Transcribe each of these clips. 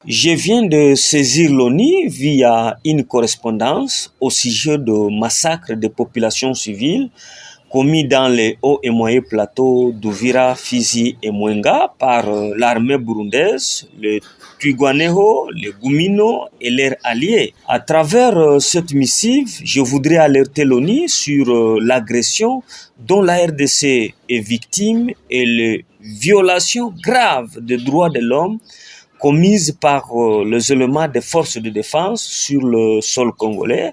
Je viens de saisir l'ONU via une correspondance au sujet de massacres de populations civiles commis dans les hauts et moyens plateaux d'Uvira, Fizi et Mwenga par l'armée burundaise, le Twirwaneho, les Gumino et leurs alliés. À travers cette missive, je voudrais alerter l'ONU sur l'agression dont la RDC est victime et les violations graves des droits de l'homme commises par les éléments des forces de défense sur le sol congolais,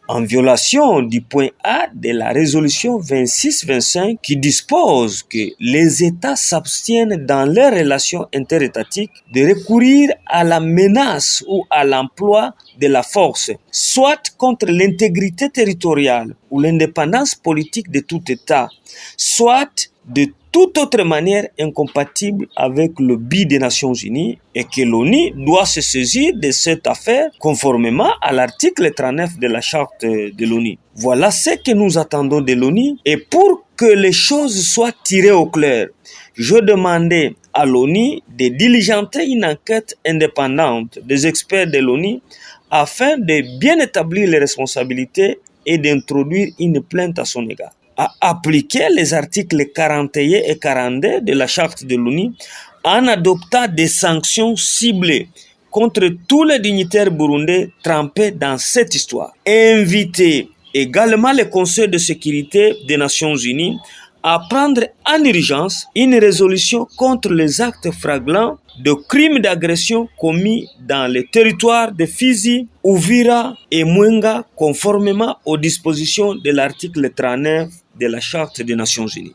en violation du point A de la résolution 2625 qui dispose que les États s'abstiennent dans leurs relations interétatiques de recourir à la menace ou à l'emploi de la force, soit contre l'intégrité territoriale ou l'indépendance politique de tout État, soit de toute autre manière incompatible avec le but des Nations Unies, et que l'ONU doit se saisir de cette affaire conformément à l'article 39 de la charte de l'ONU. Voilà ce que nous attendons de l'ONU, et pour que les choses soient tirées au clair, je demandais à l'ONU de diligenter une enquête indépendante des experts de l'ONU afin de bien établir les responsabilités et d'introduire une plainte à son égard, à appliquer les articles 41 et 42 de la charte de l'ONU en adoptant des sanctions ciblées contre tous les dignitaires burundais trempés dans cette histoire. Inviter également le Conseil de sécurité des Nations Unies à prendre en urgence une résolution contre les actes flagrants de crimes d'agression commis dans les territoires de Fizi, Uvira et Mwenga conformément aux dispositions de l'article 39 de la Charte des Nations Unies.